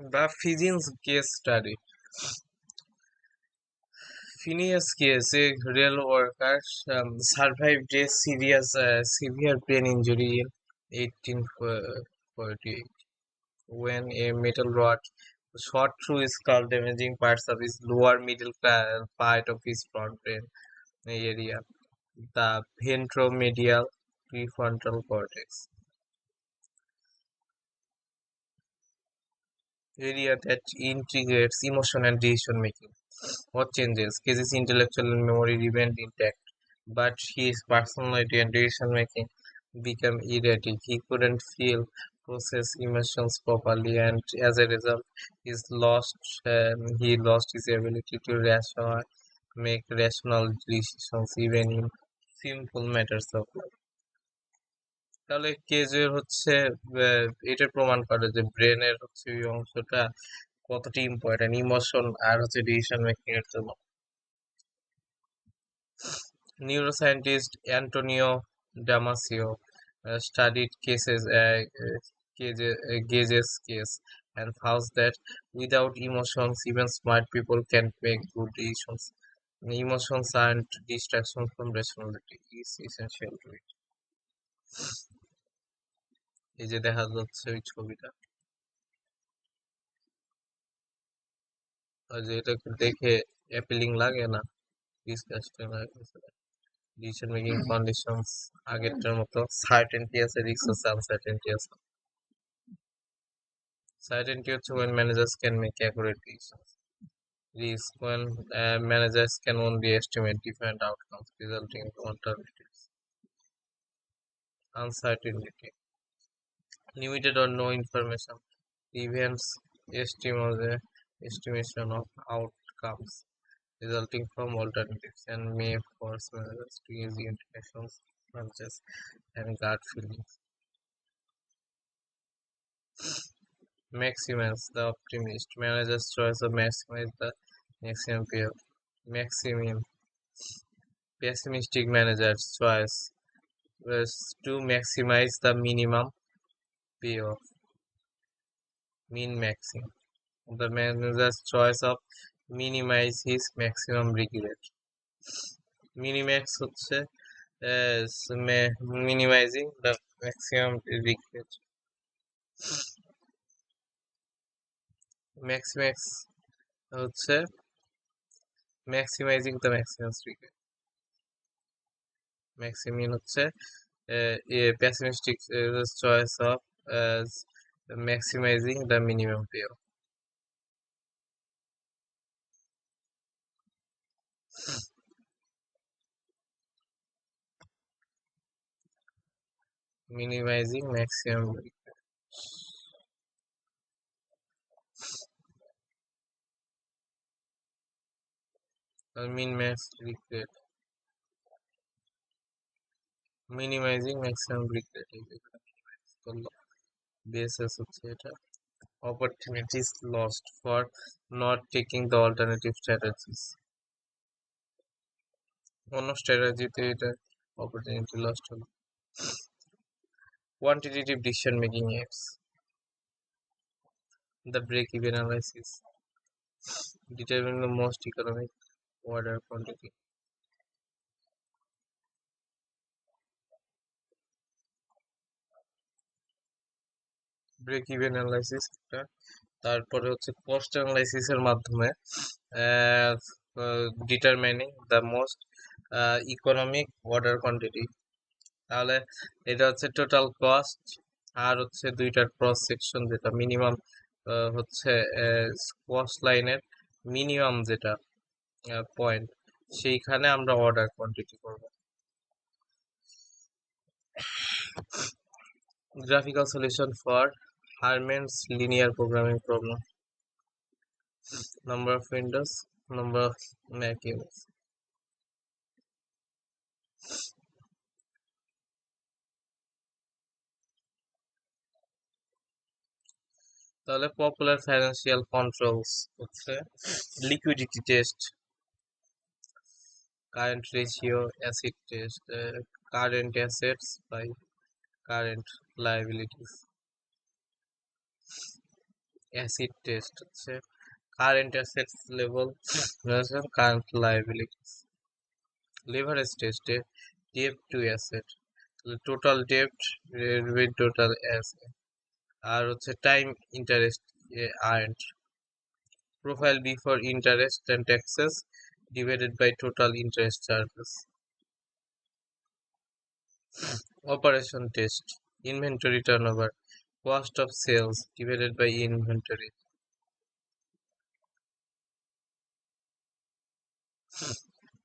The Fijians case study. Phineas Case, a rail worker, survived a severe brain injury in 1848 when a metal rod shot through his skull, damaging parts of his lower middle part of his front brain area, the ventromedial prefrontal cortex, area that integrates emotion and decision making. What changes? Casey's intellectual and memory remained intact, but his personality and decision making became erratic. He couldn't feel, process emotions properly, and as a result, he lost his ability to make rational decisions even in simple matters of life. তাহলে কেজের হচ্ছে এটা প্রমাণ করে যে ব্রেনের হচ্ছে ওই অংশটা কতটা ইম্পর্টেন্ট ইমোশন আর হচ্ছে ডিসিশন মেকিং এর জন্য। Neuroscientist Antonio Damasio studied Gage's case and found that without emotions, even smart people can't make good decisions. Emotions and distraction from rationality is essential to it. এই যে দেখা যাচ্ছে ওই ছবিটা, ওই যে এটাকে দেখে অ্যাপিলিং লাগে না, ডিসকাস্টিং লাগে। ডিসিশন মেকিং কন্ডিশনস আগেরটার মতো সার্টেনটি আছে, রিস্ক আছে, আনসার্টেনটি আছে। সার্টেনটি হচ্ছে when managers can make accurate decisions. Risk when managers can only estimate different outcomes resulting in alternatives. Uncertainty, limited or no information prevents estimation of outcomes resulting from alternatives and may force managers to use intuitions, hunches, and gut feelings. Maximize the optimist. Manager's choice of maximize the maximum payoff. Maximum. Pessimistic manager's choice was to maximize the minimum payoff. Min maxing. The manager's choice of minimize his maximum regret. Minimax হচ্ছে minimizing the maximum regret. Maximax হচ্ছে maximizing the maximum regret. Maximin হচ্ছে pessimistic choice of maximizing the minimum payoff. Minimizing maximum regret. Min max regret. Minimizing maximum regret. Basis হচ্ছে এটা opportunities lost for not taking the alternative strategies. অন্য স্ট্র্যাটেজিতে এটা opportunity lost হলো। Quantitative decision making aids. The break-even analysis determine the most economic order quantity. Break-even analysis তারপরে হচ্ছে cost analysis এর মাধ্যমে determining the most economic order quantity. তাহলে এটা হচ্ছে টোটাল কস্ট আর হচ্ছে দুইটার ক্রস সেকশন যেটা মিনিমাম হচ্ছে কস্ট লাইনের মিনিমাম যেটা পয়েন্ট সেইখানে আমরা অর্ডার কোয়ান্টিটি করব। Graphical solution for Harman's linear programming problem. Number of windows, number of Mac units. তাহলে পপুলার ফাইন্যান্সিয়াল কন্ট্রোলস হচ্ছে liquidity test, current ratio, acid test, current assets by current liabilities. Acid test হচ্ছে current assets level, current liabilities. Leverage টেস্টে debt to asset, total debt with total asset. আর হচ্ছে time interest earned, profile before interest and taxes divided by total interest charges. Operation test, inventory turnover, cost of sales divided by inventory.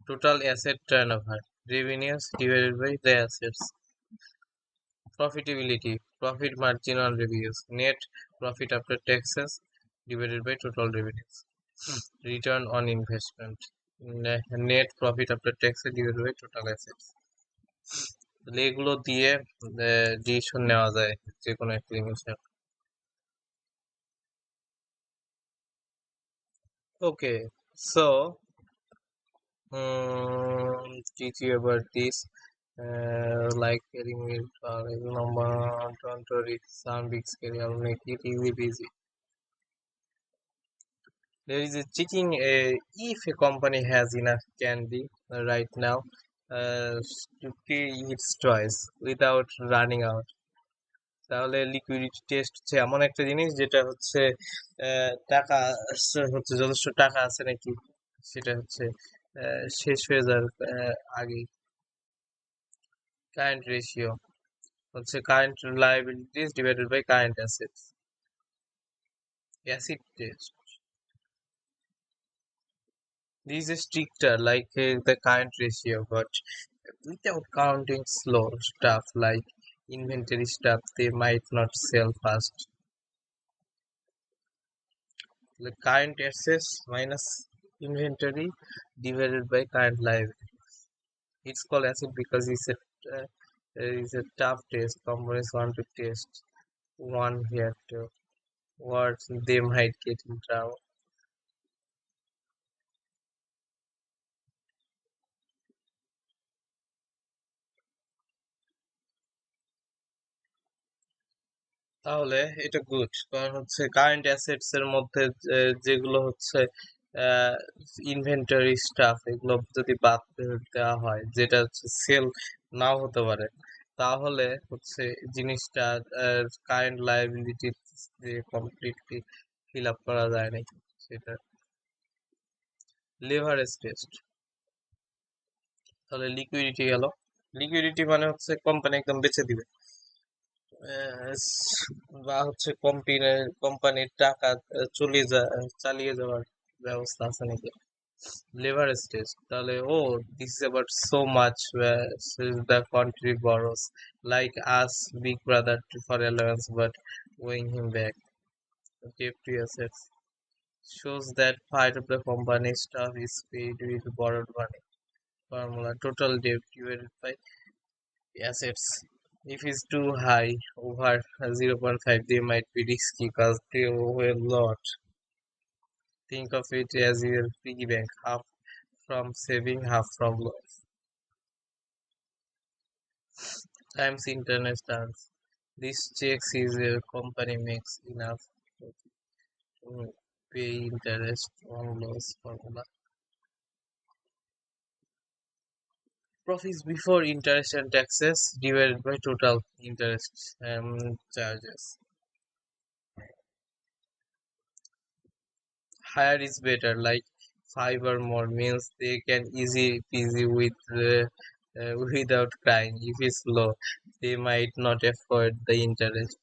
Total asset turnover, revenues divided by the assets. Profitability, profit margin on revenues, net profit after taxes divided by total revenues. Return on investment, net profit after taxes divided by total assets. তাহলে এগুলো দিয়ে decision নেওয়া যায় যে কোনো একটা জিনিসের। ওকে, so teach you about this, like carrying it number don't worry, some big scale, I'll make it easy busy. There is a cheating, if a company has enough candy right now, to pay its choice without running out, তাহলে liquidity test হচ্ছে এমন একটা জিনিস যেটা হচ্ছে টাকা হচ্ছে যথেষ্ট টাকা আছে নাকি সেটা হচ্ছে শেষ হয়ে যাওয়ার আগে। কারেন্ট রেশিও হচ্ছে current liabilities divided by current assets. Acid test, this is stricter like the current ratio, but without counting slow stuff like inventory stuff they might not sell fast. The current assets minus inventory divided by current liability. It's called acid because it's a tough test. Companies want to test one here to what they might get in trouble. তাহলে এটা good, কারণ হচ্ছে current assets এর মধ্যে যেগুলো হচ্ছে inventory staff এগুলো যদি বাদ দেওয়া হয় যেটা হচ্ছে সেল নাও হতে পারে, তাহলে হচ্ছে জিনিসটা কারেন্ট লায়াবিলিটি দিয়ে কমপ্লিটলি ফিল আপ করা যায় না সেটা। লেভারেজ টেস্ট, তাহলে লিকুইডিটি গেল। লিকুইডিটি মানে হচ্ছে কোম্পানি একদম বেচে দিবে, আহ, বা হচ্ছে কোম্পানির টাকা চালিয়ে যাওয়ার ব্যবস্থা আছে নাকি। লেভারেজ টেস্ট, তাহলে this is about so much the country borrows like us big brother for allowance but owing him back. debt to assets shows that part of the company's staff is paid with borrowed money. Formula, total debt divided by assets. If it's too high, over 0.5, they might be risky because they owe a lot. Think of it as your piggy bank, half from saving, half from loss. Times internet terms. This checks if your company makes enough to pay interest on loss. Formula. Profits before interest and taxes divided by total interest charges. Higher is better, like 5 or more means they can easy peasy without crying. If it's low, they might not afford the interest.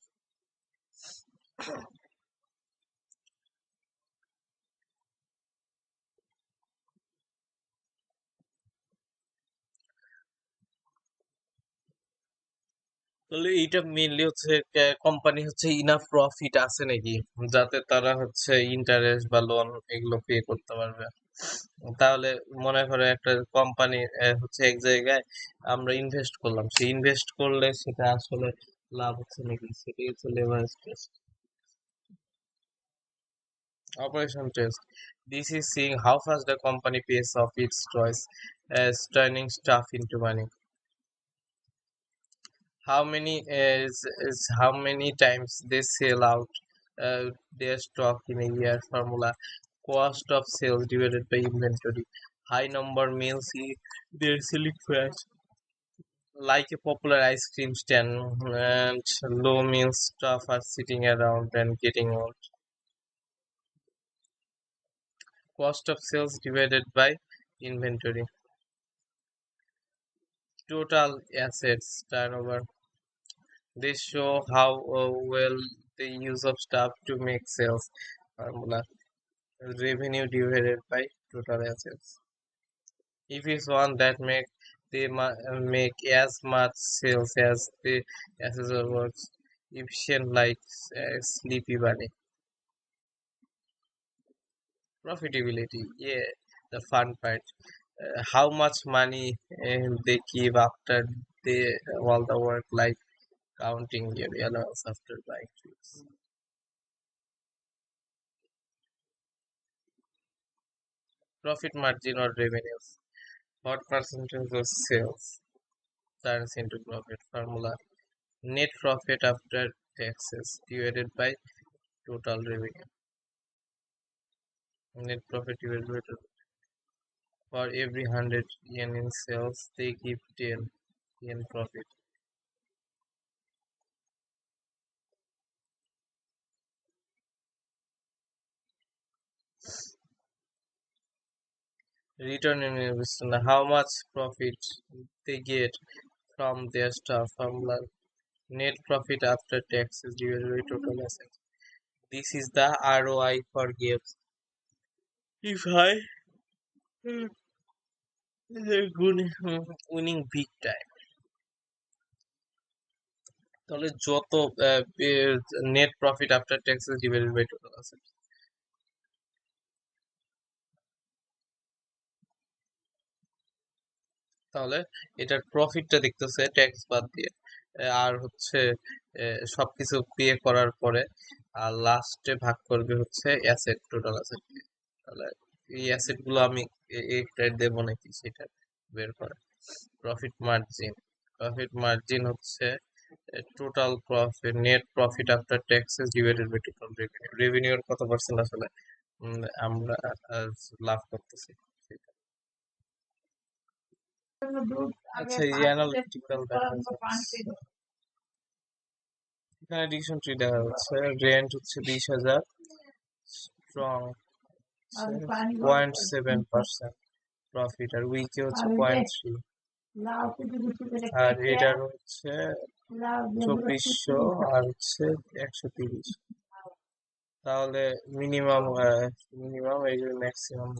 তাহলে এইটা mainly হচ্ছে company হচ্ছে enough profit আছে নাকি যাতে তারা হচ্ছে interest বা লোন এগুলো পে করতে পারবে। তাহলে মনে করো একটা কোম্পানি হচ্ছে এক জায়গায় আমরা ইনভেস্ট করলাম, সেই ইনভেস্ট করলে সেটা আসলে লাভ হচ্ছে নাকি, সেটাই হচ্ছে leverage test. Operation test, this is seeing how fast the company pays off its choice as turning stuff into money. How many is how many times they sell out their stock in a year. Formula: cost of sales divided by inventory. High number means they're selling fast, like a popular ice cream stand, and low means stuff are sitting around and getting old. Cost of sales divided by inventory. Total assets turnover. They show how well the use of stuff to make sales. Formula: revenue divided by total assets. If it's one that make as much sales as the assessor works, efficient like Sleepy Bunny. Profitability, yeah, the fun part. How much money they keep after they all the work, like counting your allowance after buying trips. Profit margin or revenues. What percentage of sales turns into profit? Formula: net profit after taxes divided by total revenue. Net profit divided by total. For every 100 yen in sales, they give 10 yen profit. Return on investment: how much profit they get from their stuff. Formula: net profit after taxes divided by total assets. This is the ROI for games. If high, they're good, winning big time. তাহলে যত net profit after taxes divided by total asset. তাহলে এটার প্রফিটটা দেখতেছে tax বাদ দিয়ে, আর হচ্ছে সবকিছু পে করার পরে, আর লাস্টে ভাগ করবে হচ্ছে অ্যাসেট, টোটাল অ্যাসেট দিয়ে। তাহলে এই অ্যাসেট গুলো আমি একটা দেবো নাকি সেটা বের করে। প্রফিট মার্জিন, প্রফিট মার্জিন হচ্ছে total profit, net profit after taxes divided by total revenue. রেভিনিউর কত পার্সেন্ট আসলে আমরা লাভ করতেছি সেটা। আচ্ছা, এই যে অ্যানালিটিক্যাল দেখা যাচ্ছে, এখানে ডিসিশন ট্রি দেখা যাচ্ছে। রেন্ট হচ্ছে 20,000, স্ট্রং 0.7% প্রফিট, আর উইকে হচ্ছে 0.3, আর এটার হচ্ছে 2400, আর হচ্ছে 130। তাহলে মিনিমাম, মিনিমাম এই যে ম্যাক্সিমাম।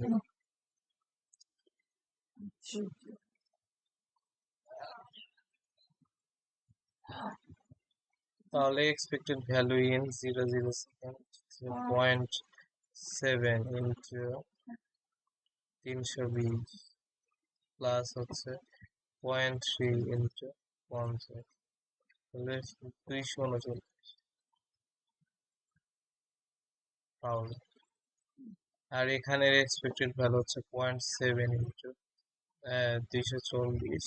তাহলে expected value in 0.0 second 0.7 into 320 plus হচ্ছে 0.3 ইন্টু 50, তাহলে 239,000। আর এখানের এক্সপেক্টেড ভ্যালু হচ্ছে 0.7 ইন্টু 240,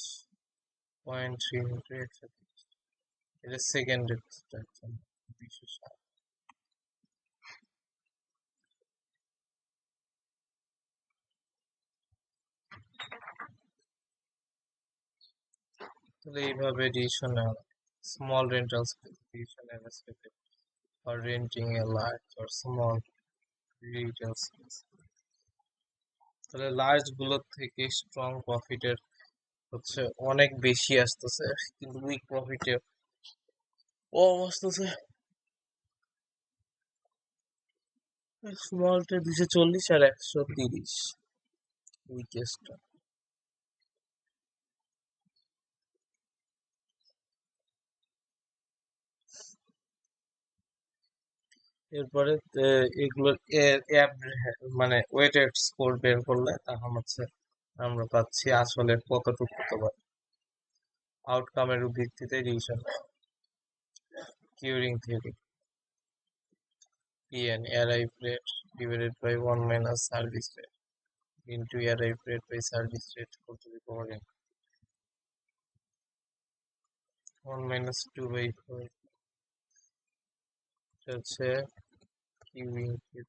0.3 ইন্টু 130। এটা সেকেন্ডের জন্য 260। তাহলে এইভাবে ডিসিশন নেওয়া, small rental space decision expected for renting a large or small retail space। তাহলে লার্জ গুলোর থেকে স্ট্রং প্রফিটের হচ্ছে অনেক বেশি আসতেছে, কিন্তু উইক প্রফিটে কম আসতেছে। স্মলটা 240 আর 130 উইকেস্টটা। এরপরে এগুলোর মানে ওয়েটেড স্কোর বের করলে তখন হচ্ছে আমরা পাচ্ছি আসলে কতটুকু হতে পারে। আউটকামের ভিত্তিতে decision. Curing theory, PN arrive rate divided by 1 minus service rate into arrive rate by service rate whole to the power n, 1 minus 2 by 4 হচ্ছে queuing theory.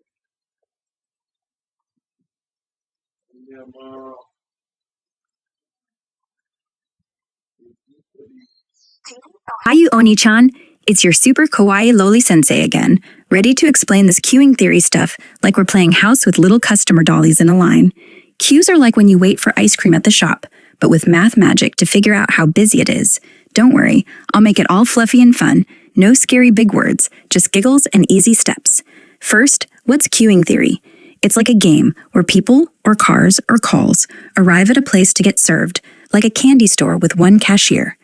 Hi, Oni-chan. It's your super kawaii loli sensei again, ready to explain this queuing theory stuff like we're playing house with little customer dollies in a line. Queues are like when you wait for ice cream at the shop, but with math magic to figure out how busy it is. Don't worry, I'll make it all fluffy and fun. No scary big words, just giggles and easy steps. First, what's queuing theory? It's like a game where people, or cars, or calls arrive at a place to get served, like a candy store with one cashier.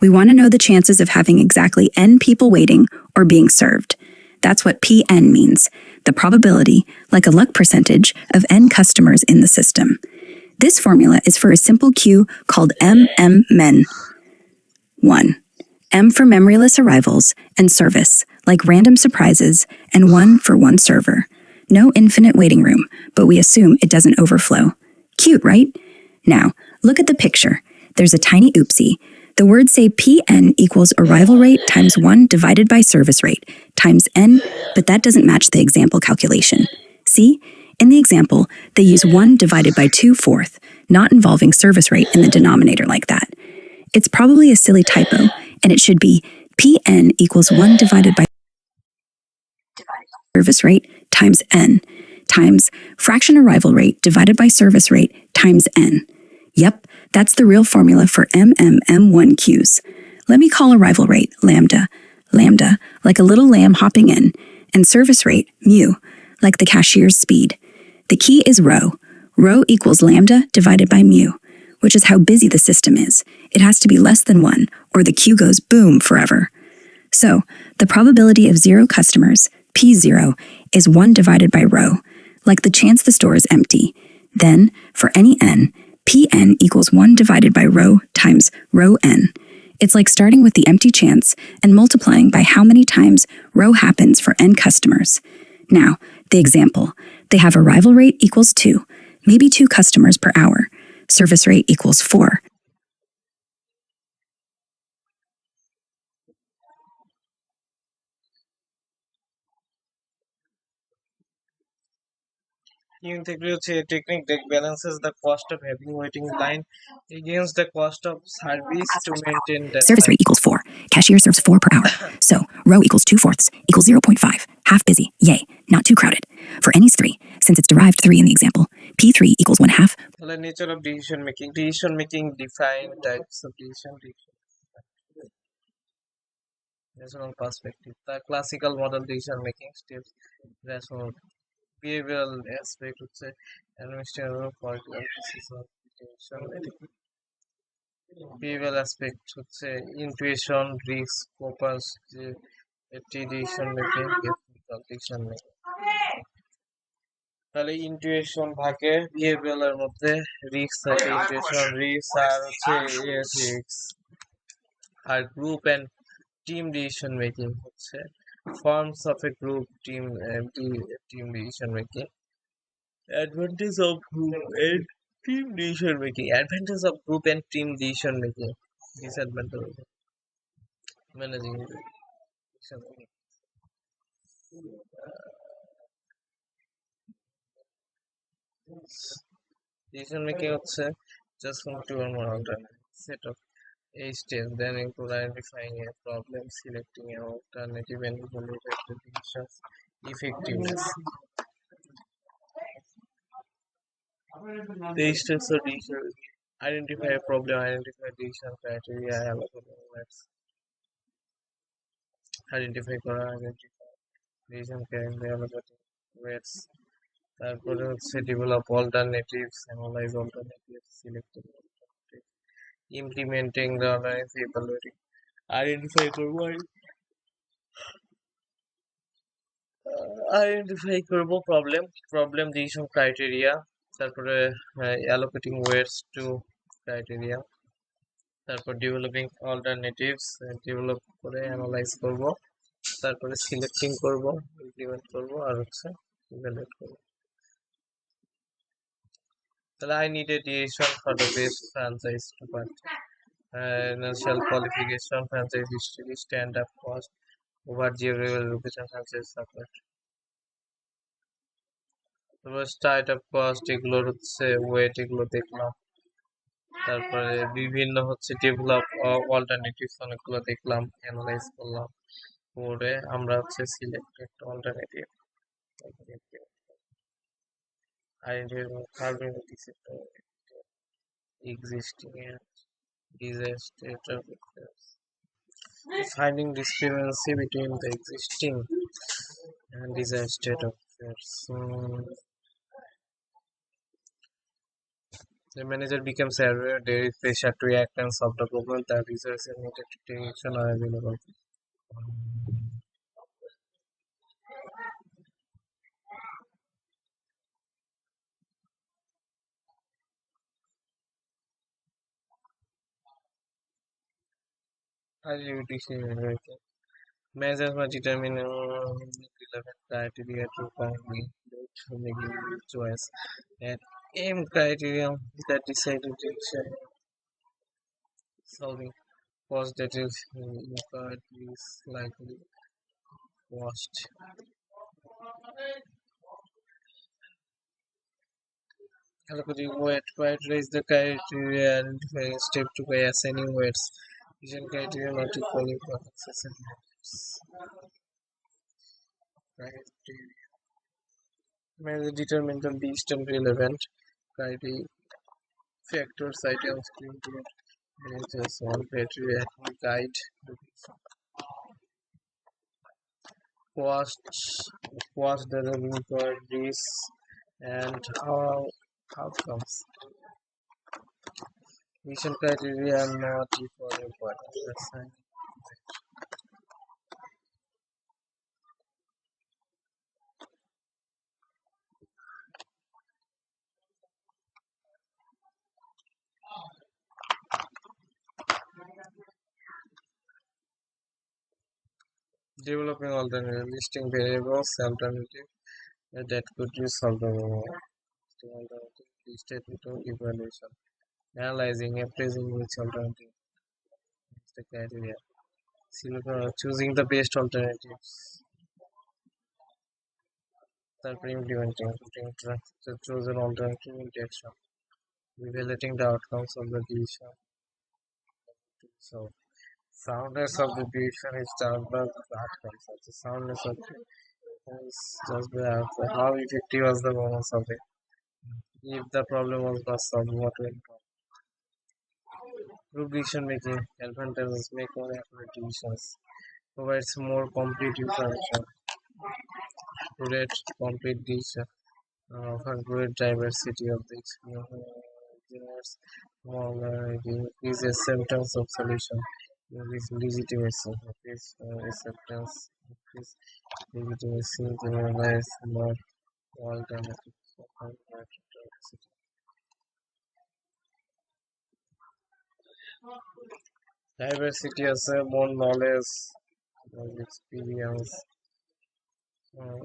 We want to know the chances of having exactly n people waiting or being served. That's what Pn means, the probability, like a luck percentage, of n customers in the system. This formula is for a simple queue called MMMen. 1. M for memoryless arrivals and service, like random surprises, and 1 for one server. No infinite waiting room, but we assume it doesn't overflow. Cute, right? Now, look at the picture. There's a tiny oopsie. The words say Pn equals arrival rate times 1 divided by service rate times n, but that doesn't match the example calculation. See? In the example, they use 1 divided by 2/4, not involving service rate in the denominator like that. It's probably a silly typo, and it should be Pn equals 1 divided by service rate times n times fraction arrival rate divided by service rate times n. Yep, that's the real formula for MMM1 queues. Let me call arrival rate lambda, lambda like a little lamb hopping in, and service rate mu, like the cashier's speed. The key is rho. Rho equals lambda divided by mu, which is how busy the system is. It has to be less than 1, or the queue goes boom forever. So, the probability of 0 customers, P0, is 1 divided by rho, like the chance the store is empty. Then, for any n, Pn equals 1 divided by rho times rho n. It's like starting with the empty chance and multiplying by how many times rho happens for n customers. Now, the example. They have arrival rate equals 2, maybe 2 customers per hour. Service rate equals 4. Queuing theory হচ্ছে a technique that balances the cost of having waiting line against the cost of service to maintain that Service time. rate equals 4. Cashier serves 4 per hour. So, rho equals 2/4 equals 0.5. Half busy. Yay. Not too crowded. For n is 3, since it's derived 3 in the example, P3 equals 1/2. তাহলে nature of decision making define types of decision rational perspective. The classical model decision making steps rational behavioral aspect হচ্ছে administrative particular pieces of decision making. Behavioral aspect হচ্ছে intuition, risk, focus, decision making, ethical decision making. তাহলে intuition ভাগে behaviour এর মধ্যে risk থাকে, intuition risk আর হচ্ছে ethics আর group and team decision making হচ্ছে forms of a group team decision making advantage of group and team decision making advantage of group and team decision making disadvantage of managing decision making decision making হচ্ছে just from two or more alternate set of a steps, then include identifying a problem, selecting an alternative, and evaluating the decision's effectiveness. The steps of decision: identify a problem, identify decision criteria, identify decision criteria, allocating weights. তারপরে হচ্ছে develop alternatives, analyze alternatives, selecting alternatives, implementing the analysis, evaluating, identify করবো identify করব problem decision criteria, তারপরে allocating weights two criteria, তারপর developing alternatives, develop করে analyse করব, তারপরে selecting করব, ইমপ্লিমেন্ট করব, আর হচ্ছে ইভ্যালুয়েট করব। তাহলে I need a decision for the best franchise to part initial qualification, franchise history, stand up cost, over geographical location, franchise support. তারপর স্টার্ট আপ কস্ট, এগুলোর হচ্ছে ওয়েট, এগুলো দেখলাম। তারপরে বিভিন্ন হচ্ছে ডেভেলপ অল্টারনেটিভস অনেকগুলো দেখলাম, অ্যানালাইজ করলাম, করে আমরা হচ্ছে সিলেক্ট একটা alternative existing and desired state of affairs. Finding discrepancy between the existing and desired state of affairs. The manager becomes aware there is pressure to act and solve the problem. The resources needed to take action are available. Measures must determine relevant criteria to conclude making choice and aim criteria that decide direction solving cost that is incurred is likely cost. Allocating weight raise the criteria identifying step to by assigning weights. Vision criteria not equally for accessible. Criteria. Measure determine the least and relevant criteria factors items include just one criteria guide the cost cost the revenue for this and how outcomes. Mission criteria are not equally important. Assign developing alternative listing variables alternative that could use solvable alternative listed with evaluation. Analyzing appraising which alternative is the criteria. Choosing the best alternatives. Then implementing the chosen alternative into action. Evaluating the outcomes of the decision. So soundness of the decision is judged by the outcomes. So the soundness of the is judged by outcome. How effective was the performance of it? If the problem was not solved, what went wrong? Group decision making advantages make more accurate decisions. Provides more complete information. Accurate, complete decision. Offer great diversity of the experience. Increases symptoms of solution. Increase legitimacy. Increase acceptance. Increase legitimacy. Generalize more alternatives. Diversity has more knowledge, more experience. Uh,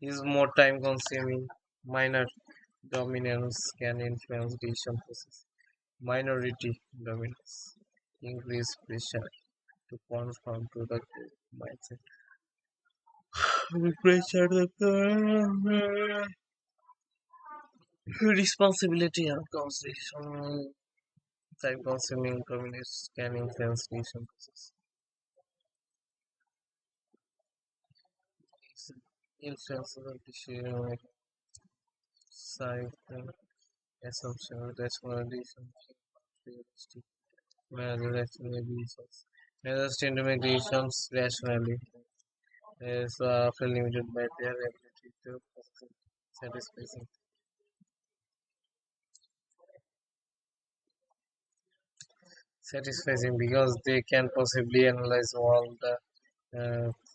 is more time consuming. Minor dominance can influence decision process. Minority dominance increase pressure to conform to the group mindset. Pressure the responsibility and consideration. Time consuming dominance can influence decision process. Influence of decision making. Side assumption, rationalization, realistic. Measures tend to make decisions rationally, is often limited by their ability to satisfy satisfying because they can possibly analyze all the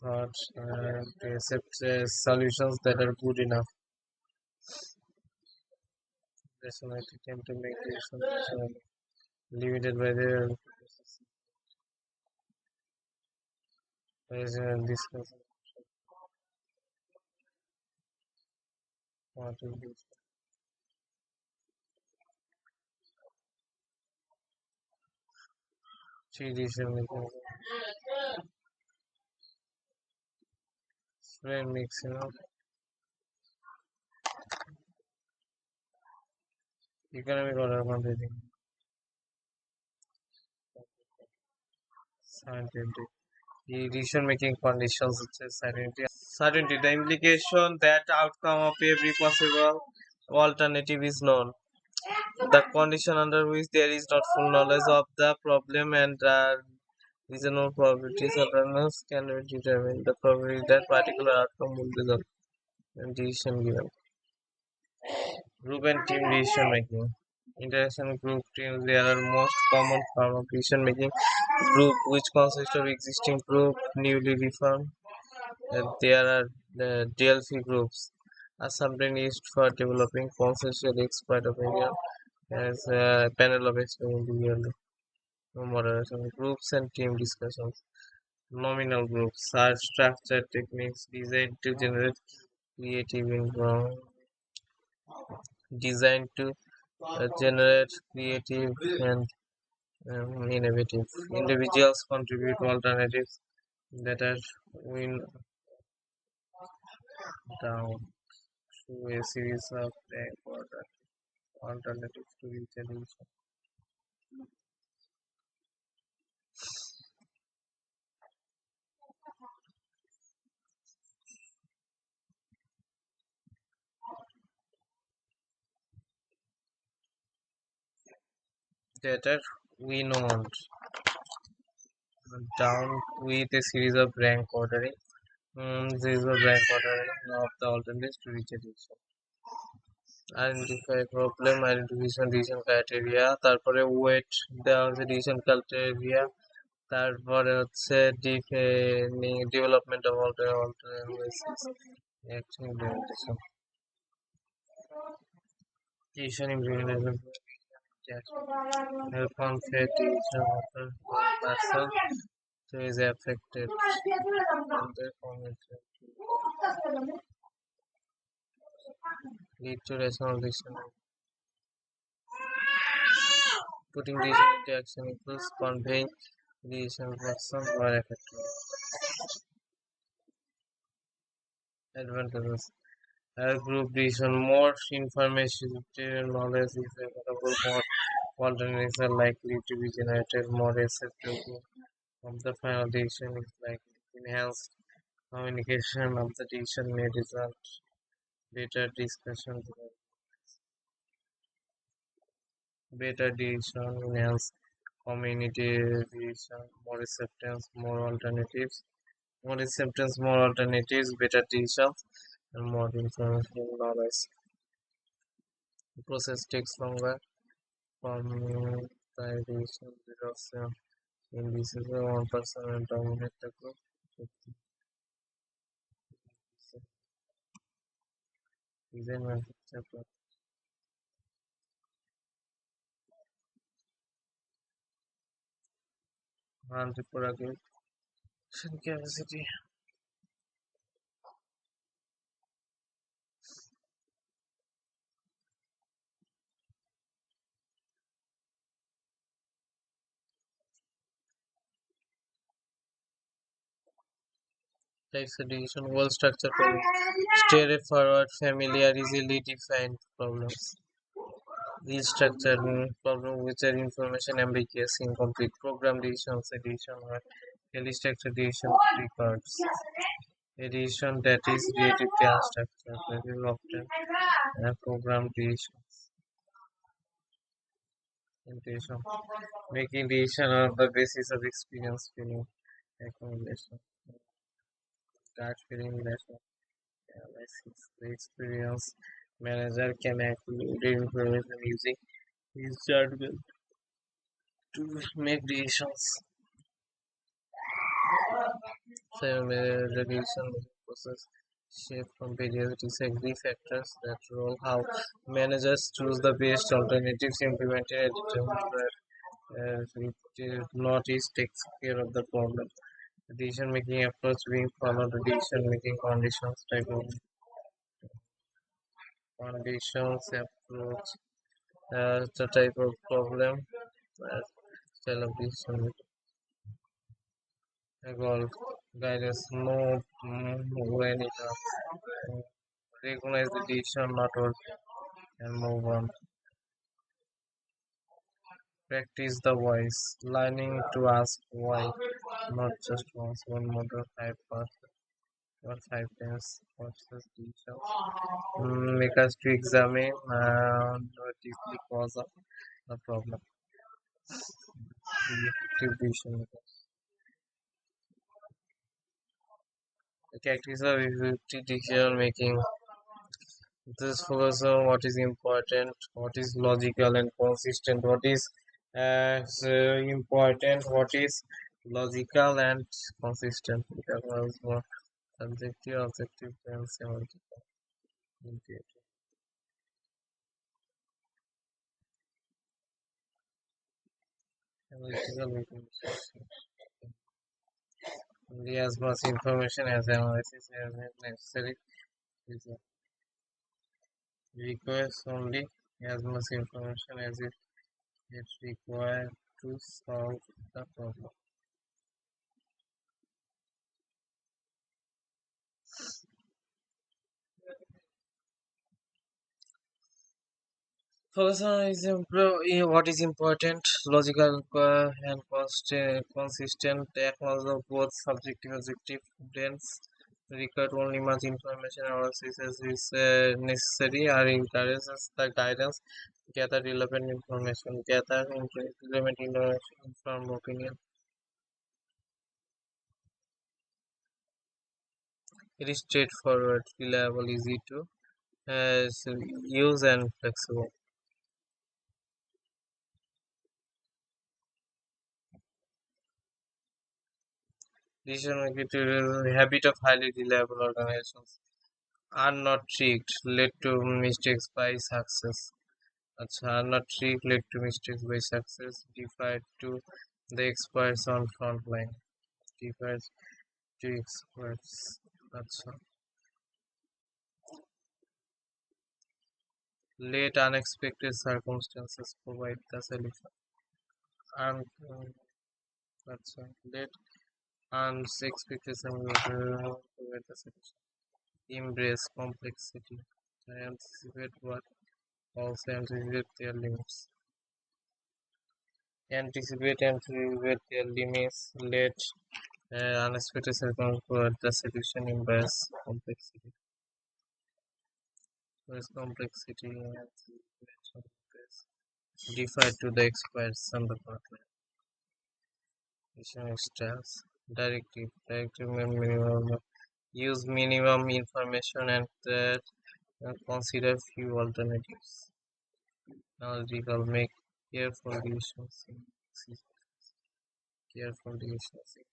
thoughts and accept solutions that are good enough. Rationality tend to make decisions rationally, limited by their rational discussion. What will be three decision making? brain mixing of economic order quantity, certainty, the decision-making conditions, which is certainty. Certainty, the implication that outcome of every possible alternative is known. The condition under which there is not full knowledge of the problem and reasonable probabilities of runners can be determined. The probability that particular outcome will result in decision given. Group and team decision making. Interaction group teams, they are most common form of decision making. Group which consists of existing group newly reformed. There are the DLC groups are sometimes used for developing consensual expert opinion as a panel of expert individual moderation. Groups and team discussions. Nominal groups are structured techniques designed to generate creative info, designed to generate creative and innovative. Individuals contribute alternatives that are win down through a series of alternatives to each solution. That are win down with a series of rank ordering. Series of rank ordering of the alternatives to each solution. Identify problem identification decision criteria, তারপরে wait দেওয়া হচ্ছে decision criteria, তারপরে হচ্ছে development of action implementation, decision implementation, conflict decision of the person who is affected and the commitment lead to rational decision. Putting decision into action includes conveying decision person who are affected. Advantages. Group decision. More information knowledge is available. More alternatives are likely to be generated. More acceptable of the final decision is likely. Enhanced communication of the decision may result. Better discussion. Better decision. Enhanced community decision. More acceptance. More alternatives. More acceptance. More alternatives. Better decisions. And more information knowledge. The process takes longer. Communitization reduction in this is one person and dominate the group. Design manufacture and reproduction capacity. Types of decision wall structure problem. Straightforward, familiar, easily defined problems. These structure problem which are information ambiguous, incomplete. Program decisions, edition or highly structured decision records. Edition that is relatively unstructured. That is often a program decisions. Intention. Making decision on the basis of experience, feeling, accumulation, start feeling relation, analysis. The experience manager can accumulate information using his judgment to make decisions. So, the decision process shape from various disagree factors that role how managers choose the best alternatives implemented and determine where notice takes care of the problem. The decision making approach being followed, the decision making conditions type of conditions approach, the type of problem, style of decision making. Evolve. guidance, move when it recognize the decision not working and move on. Practice the voice, learning to ask why, not just once, one more than 5%. Or 5 times versus details. Make us to examine what is the cause of the problem. The effective decision makers. The characteristics of effective decision making. This focus on what is important, what is logical and consistent, what is important, what is logical and consistent. That was more subjective, objective, and semantic. Analytical making. Only as much information as analysis as necessary is requires only as much information as it required to solve the problem. Focus on is what is important, logical and consistent. Acknowledge of both subjective and objective evidence. Record only much information analysis as is necessary. Are encourages the guidance. Gather relevant information. Gather relevant information. Inform opinion. It is straightforward, reliable, easy to use and flexible. Decision making to the habit of highly reliable organizations are not tricked, led to mistakes by success. Are not tricked, led to mistakes by success. Defied to the experts on frontline. Defied to experts. Acha. Late unexpected circumstances provide the solution. And late unexpected circumstances provide the solution. Embrace complexity. Anticipate but also anticipate their limits. Anticipate and anticipate their limits. Let unexpected circumstances provide the solution. Embrace complexity. Embrace complexity and embrace. Defy to the experts on the partner. Mission styles. Directive. Directive minimum. Use minimum information and consider few alternatives. Analytical. Make careful decisions in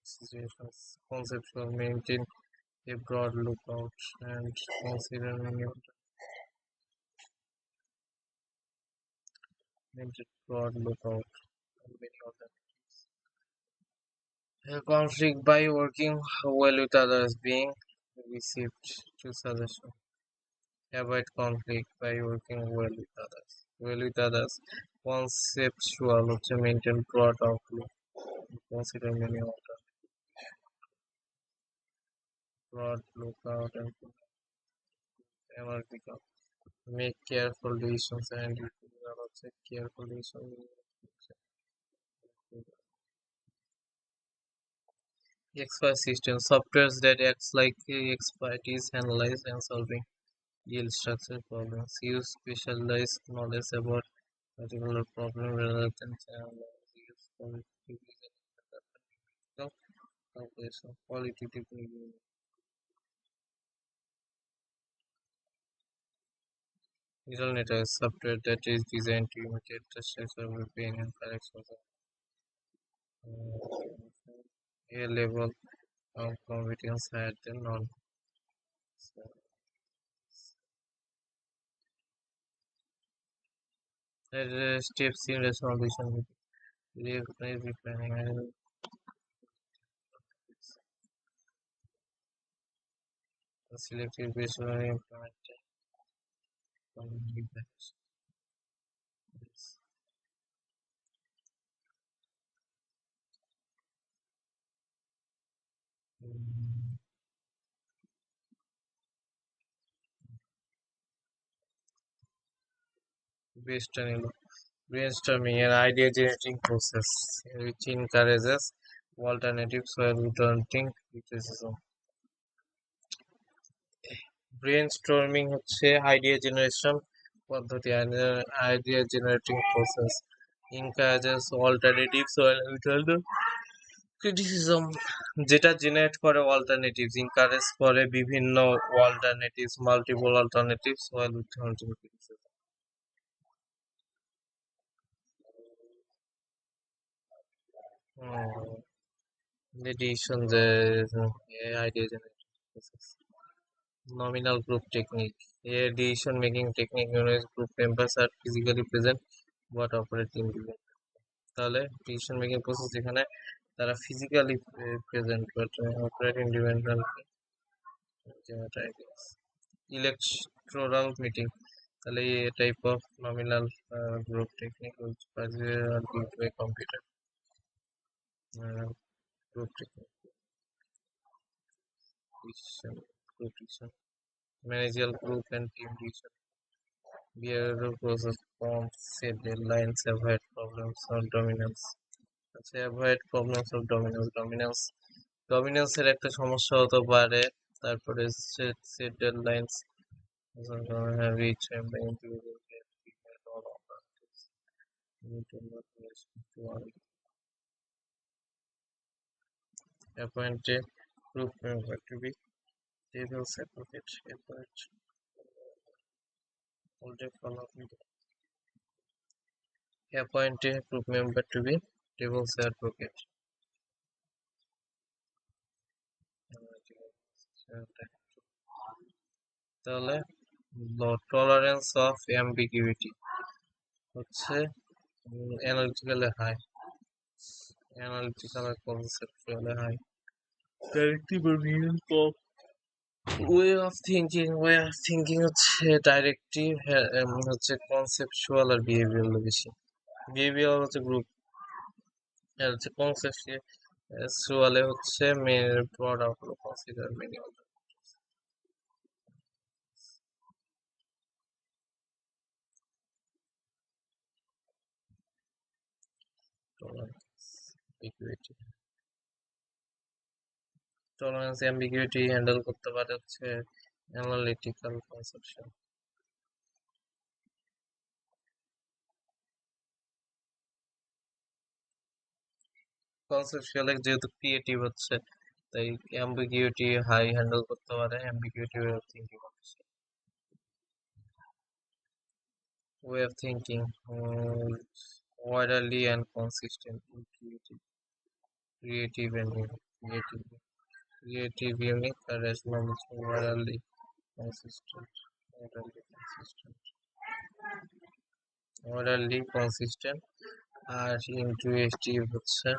situations. Conceptual. Maintain a broad lookout and consider broad lookout and many alternatives. A conflict by working well with others being received to suggestion. Avoid conflict by working well with others. Well with others. Conceptual to maintain broad outlook. Consider many alternatives. Broad lookout and analytical. Make careful decisions and develop careful decisions. Expert system softwares that acts like expertise, analyze and solving real structured problems. Use specialized knowledge about particular problem rather than use qualitative calculation. Qualitative reasoning. Neural network is software that is designed to imitate the structure of the brain and corrections a level of competence higher than none. So, steps in resolution refining and selective based on implemented device. Brainstorming an idea generating process which encourages alternatives while without criticism. Brainstorming হচ্ছে idea generation পদ্ধতি, idea generating process encourages alternatives while without criticism, যেটা generate করে alternatives, encourage করে বিভিন্ন alternatives, multiple alternatives while without criticism. The decision the idea generating process. Nominal group technique. A decision-making technique in which group members are physically present but operate independently. তাহলে decision making process যেখানে তারা physically present but operate independently, যেটা electoral meeting. তাহলে এই type of nominal group technique আর build by computer group technique, decision group decision, managerial group and team decision. Behavioral process forms, set deadlines, avoid problems or dominance. আচ্ছা, avoid problems of dominance. ডমিনেন্সের একটা সমস্যা হতে পারে। তারপরে set deadlines, reach and the individual get feedback on objectives. Need to not miss to one. Appoint a group member to be devil's advocate. Appoint all the follow me. Appoint a group member to be devil's advocate. তাহলে tolerance of ambiguity হচ্ছে analytically high, analytical আর conceptually high. Directive আর কম way of thinking হচ্ছে directive, হচ্ছে conceptual আর behavioural বেশি। Behavioural হচ্ছে গ্রুপ, আর হচ্ছে কনসেপচুয়ালে হচ্ছে broad outlook, consider many tolerance ambiguity handle করতে পারে হচ্ছে অ্যানালিটিক্যাল কনসেপশন। কনসেপচুয়াল যেহেতু ক্রিয়েটিভ হচ্ছে, তাই অ্যাম্বিগুইটি হাই হ্যান্ডেল করতে পারে। Ambiguity way of thinking, orderly and consistent, creative and unique, rational, orderly, consistent, orderly, consistent, R intuitive হচ্ছে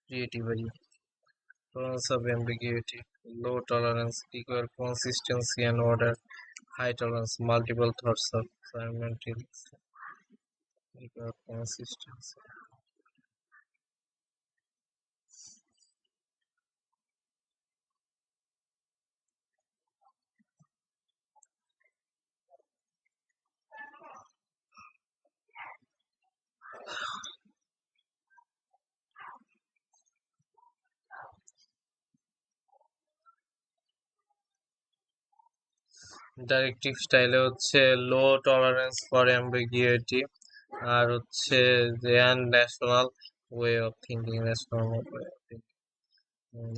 creative. Tolerance of ambiguity, low tolerance, require consistency and order. High tolerance, multiple thoughts of simultaneously, require consistency. Directive স্টাইলে হচ্ছে low tolerance for ambiguity, আর হচ্ছে national way of thinking, national way of thinking.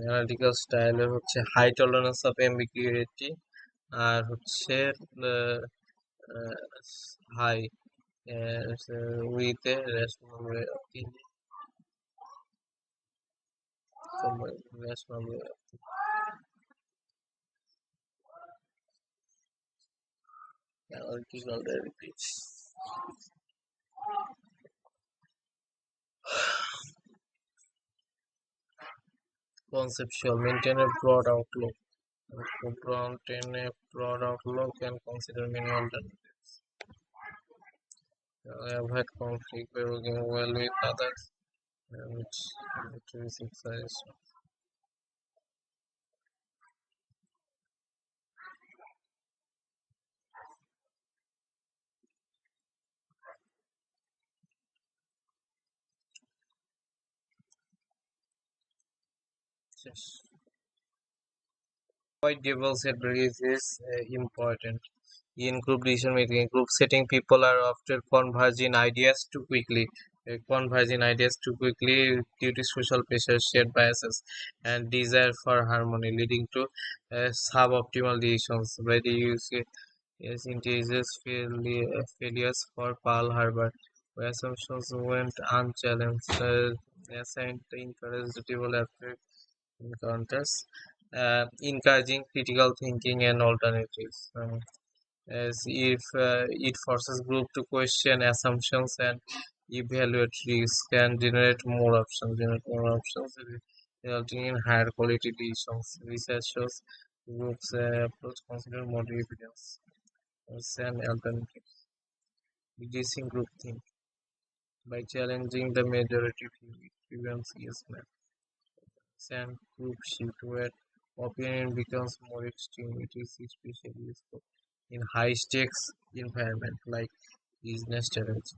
Analytical স্টাইলে হচ্ছে high tolerance of ambiguity, আর হচ্ছে high with a rational way of thinking, rational way of analytical derivatives. Conceptual, maintain a broad outlook. Maintain a broad outlook and consider many alternatives. Avoid conflict by working well with others. which is exercise. Yes. Why devil's advice is important. In group decision making, group setting, people are often converging ideas too quickly. Converging ideas too quickly due to social pressure, shared biases, and desire for harmony, leading to suboptimal decisions. By the use yes, integers failures for Pearl Harbor, where assumptions went unchallenged, assigned encouraged development encounters, encouraging critical thinking and alternatives. As if it forces group to question assumptions and evaluate risks and generate more options, resulting in higher quality decisions. Research shows groups approach consider more evidence and alternatives, reducing groupthink by challenging the majority view. It prevents yes man and group shift where opinion becomes more extreme. It is especially useful in high stakes environment like business strategy.